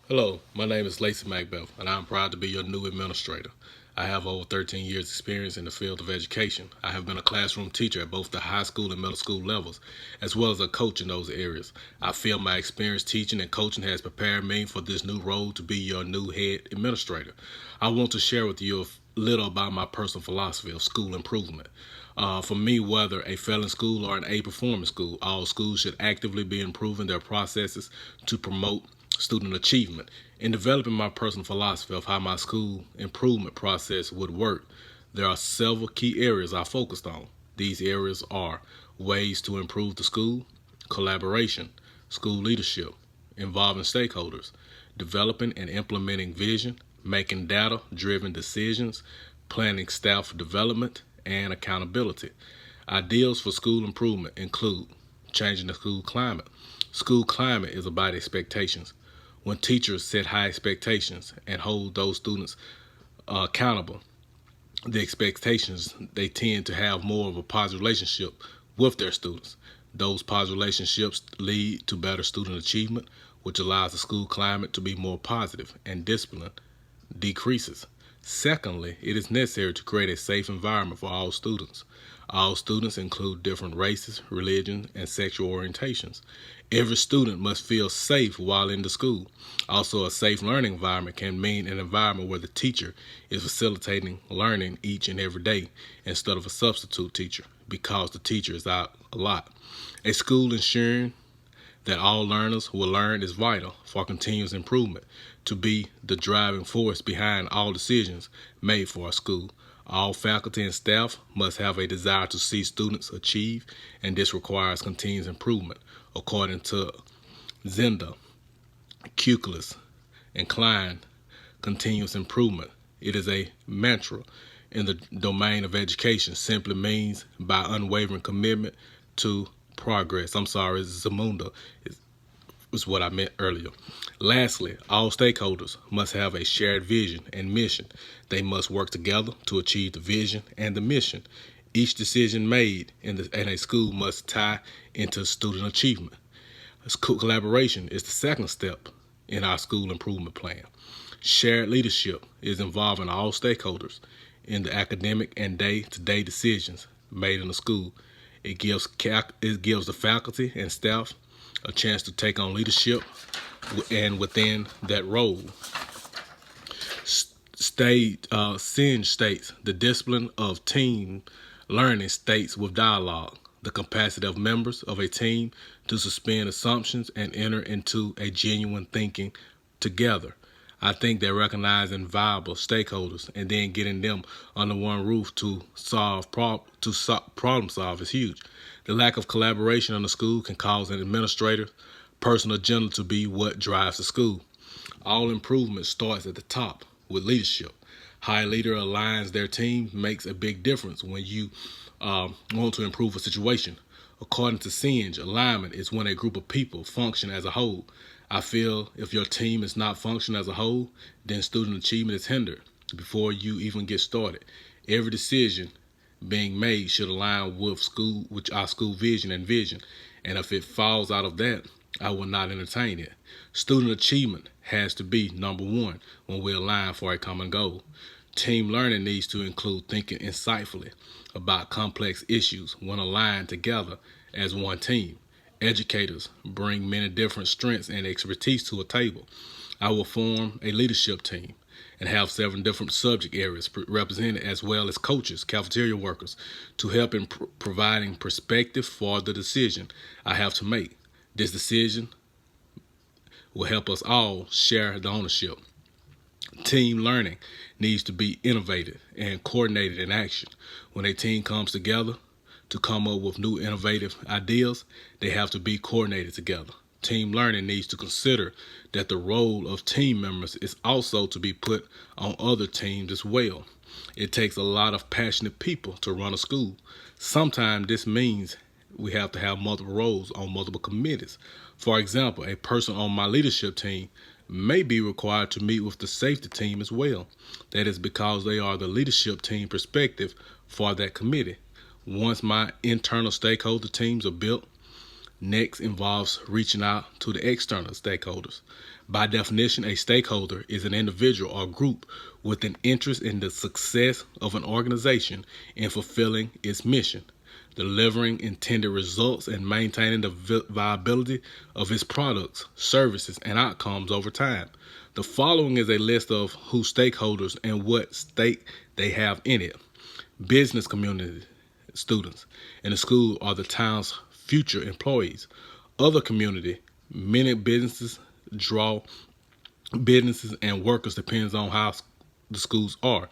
Hello, my name is Lacey McBeath, and I'm proud to be your new administrator. I have over 13 years' experience in the field of education. I have been a classroom teacher at both the high school and middle school levels, as well as a coach in those areas. I feel my experience teaching and coaching has prepared me for this new role to be your new head administrator. I want to share with you a little about my personal philosophy of school improvement. For me, whether a failing school or an A performing school, all schools should actively be improving their processes to promote student achievement. In developing my personal philosophy of how my school improvement process would work, there are several key areas I focused on. These areas are ways to improve the school, collaboration, school leadership, involving stakeholders, developing and implementing vision, making data driven decisions, planning staff development, and accountability. Ideals for school improvement include changing the school climate. School climate is about expectations. When teachers set high expectations and hold those students accountable, the expectations they tend to have more of a positive relationship with their students. Those positive relationships lead to better student achievement, which allows the school climate to be more positive, and discipline decreases. Secondly, it is necessary to create a safe environment for all students. All students include different races, religions, and sexual orientations. Every student must feel safe while in the school. Also, a safe learning environment can mean an environment where the teacher is facilitating learning each and every day instead of a substitute teacher because the teacher is out a lot. A school ensuring that all learners will learn is vital for continuous improvement to be the driving force behind all decisions made for a school. All faculty and staff must have a desire to see students achieve, and this requires continuous improvement. According to Zenda, Kukelis, and Klein, continuous improvement. It is a mantra in the domain of education, simply means by unwavering commitment to progress. I'm sorry, Zamunda is what I meant earlier. Lastly, all stakeholders must have a shared vision and mission. They must work together to achieve the vision and the mission. Each decision made in a school must tie into student achievement. Collaboration is the second step in our school improvement plan. Shared leadership is involving all stakeholders in the academic and day-to-day decisions made in the school. It gives the faculty and staff a chance to take on leadership and within that role. Singe states the discipline of team learning states with dialogue, the capacity of members of a team to suspend assumptions and enter into a genuine thinking together. I think that recognizing viable stakeholders and then getting them under one roof to problem solve is huge. The lack of collaboration in the school can cause an administrator's personal agenda to be what drives the school. All improvement starts at the top with leadership. How a leader aligns their team makes a big difference when you want to improve a situation. According to Singe, alignment is when a group of people function as a whole. I feel if your team is not functioning as a whole, then student achievement is hindered before you even get started. Every decision being made should align with our school vision and vision. And if it falls out of that, I will not entertain it. Student achievement has to be number one when we align for a common goal. Team learning needs to include thinking insightfully about complex issues when aligned together as one team. Educators bring many different strengths and expertise to a table. I will form a leadership team and have 7 different subject areas represented, as well as coaches, cafeteria workers, to help in providing perspective for the decision I have to make. This decision will help us all share the ownership. Team learning needs to be innovative and coordinated in action. When a team comes together to come up with new innovative ideas, they have to be coordinated together. Team learning needs to consider that the role of team members is also to be put on other teams as well. It takes a lot of passionate people to run a school. Sometimes this means we have to have multiple roles on multiple committees. For example, a person on my leadership team may be required to meet with the safety team as well. That is because they are the leadership team perspective for that committee. Once my internal stakeholder teams are built, Next involves reaching out to the external stakeholders. By definition, a stakeholder is an individual or group with an interest in the success of an organization in fulfilling its mission, delivering intended results, and maintaining the viability of its products, services, and outcomes over time. The following is a list of who stakeholders and what stake they have in it. Business community students in the school are the town's future employees. Other community, many businesses and workers depends on how the schools are.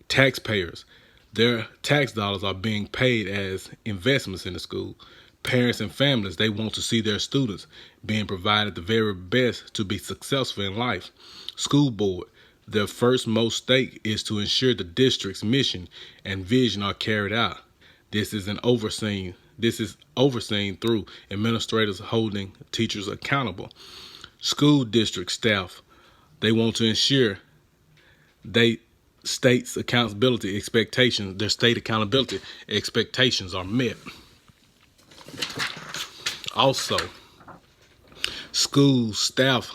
Taxpayers, their tax dollars are being paid as investments in the school. Parents and families, they want to see their students being provided the very best to be successful in life. School board, their first most stake is to ensure the district's mission and vision are carried out. This is overseen through administrators holding teachers accountable. School district staff, they want to ensure their state accountability expectations are met. Also, school staff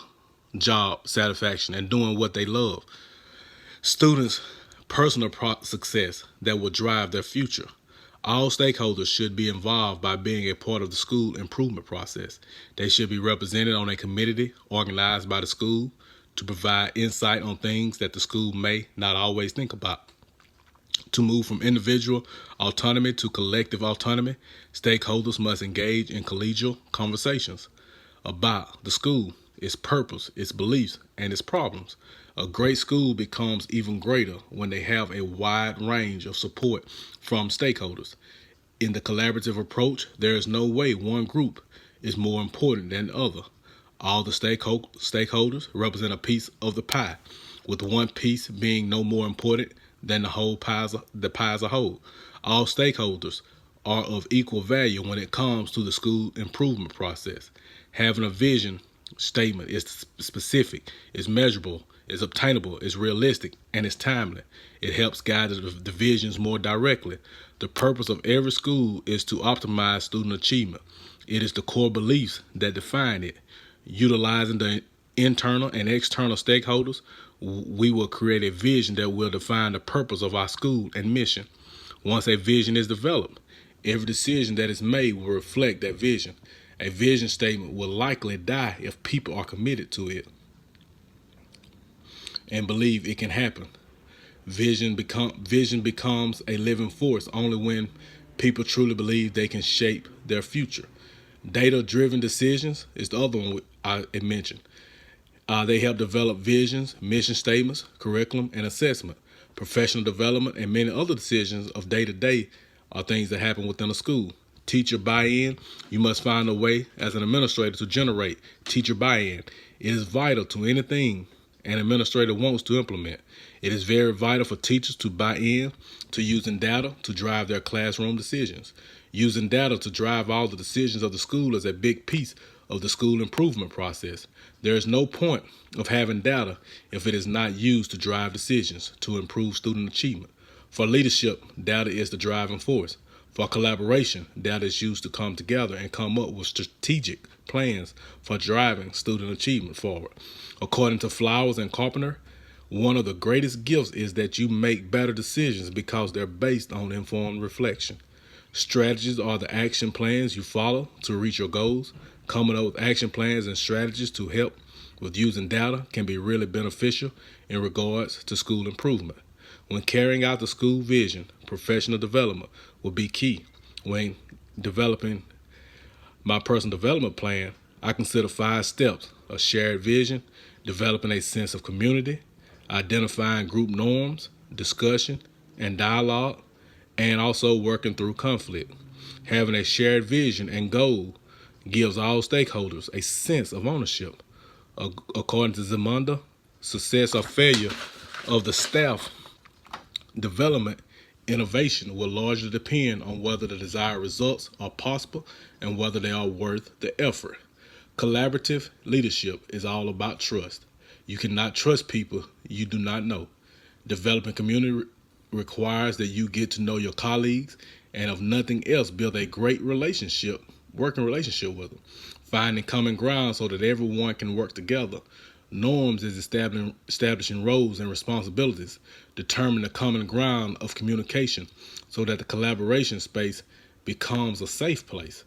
job satisfaction and doing what they love. Students' personal success that will drive their future. All stakeholders should be involved by being a part of the school improvement process. They should be represented on a committee organized by the school to provide insight on things that the school may not always think about. To move from individual autonomy to collective autonomy, stakeholders must engage in collegial conversations about the school, its purpose, its beliefs, and its problems. A great school becomes even greater when they have a wide range of support from stakeholders. In the collaborative approach, there is no way one group is more important than the other. All the stakeholders represent a piece of the pie, with one piece being no more important than the pie as a whole. All stakeholders are of equal value when it comes to the school improvement process. Having a vision statement is specific, is measurable, is obtainable, is realistic, and is timely. It helps guide the visions more directly. The purpose of every school is to optimize student achievement. It is the core beliefs that define it. Utilizing the internal and external stakeholders, we will create a vision that will define the purpose of our school and mission. Once a vision is developed, every decision that is made will reflect that vision. A vision statement will likely die if people are committed to it and believe it can happen. Vision becomes a living force only when people truly believe they can shape their future. Data-driven decisions is the other one I mentioned. They help develop visions, mission statements, curriculum, and assessment. Professional development and many other decisions of day-to-day are things that happen within a school. Teacher buy-in, you must find a way as an administrator to generate teacher buy-in. It is vital to anything an administrator wants to implement. It is very vital for teachers to buy in to using data to drive their classroom decisions. Using data to drive all the decisions of the school is a big piece of the school improvement process. There is no point of having data if it is not used to drive decisions to improve student achievement. For leadership, data is the driving force. For collaboration, data is used to come together and come up with strategic plans for driving student achievement forward. According to Flowers and Carpenter, one of the greatest gifts is that you make better decisions because they're based on informed reflection. Strategies are the action plans you follow to reach your goals. Coming up with action plans and strategies to help with using data can be really beneficial in regards to school improvement. When carrying out the school vision, professional development will be key. When developing my personal development plan, I consider 5 steps: a shared vision, developing a sense of community, identifying group norms, discussion, and dialogue, and also working through conflict. Having a shared vision and goal gives all stakeholders a sense of ownership. According to Zamunda, success or failure of the staff development innovation will largely depend on whether the desired results are possible and whether they are worth the effort. Collaborative leadership is all about trust. You cannot trust people you do not know. Developing community requires that you get to know your colleagues and if nothing else, build a great relationship working relationship with them. Finding common ground so that everyone can work together. Norms is establishing roles and responsibilities. Determine the common ground of communication so that the collaboration space becomes a safe place.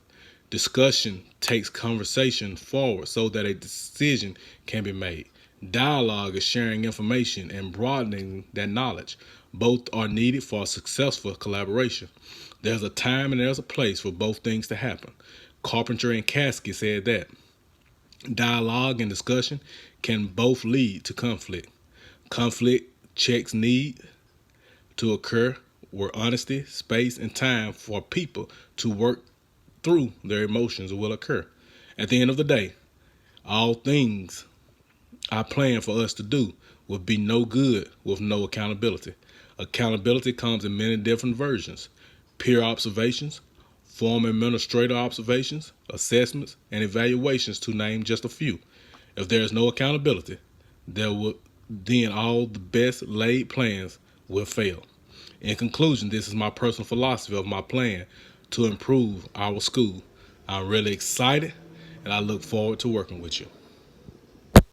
Discussion takes conversation forward so that a decision can be made. Dialogue is sharing information and broadening that knowledge. Both are needed for a successful collaboration. There's a time and there's a place for both things to happen. Carpenter and Caskey said that. Dialogue and discussion can both lead to conflict. Conflict checks need to occur where honesty, space, and time for people to work through their emotions will occur. At the end of the day, all things I plan for us to do will be no good with no accountability. Accountability comes in many different versions: peer observations, former administrator observations, assessments, and evaluations, to name just a few. If there is no accountability, then all the best laid plans will fail. In conclusion, this is my personal philosophy of my plan to improve our school. I'm really excited and I look forward to working with you.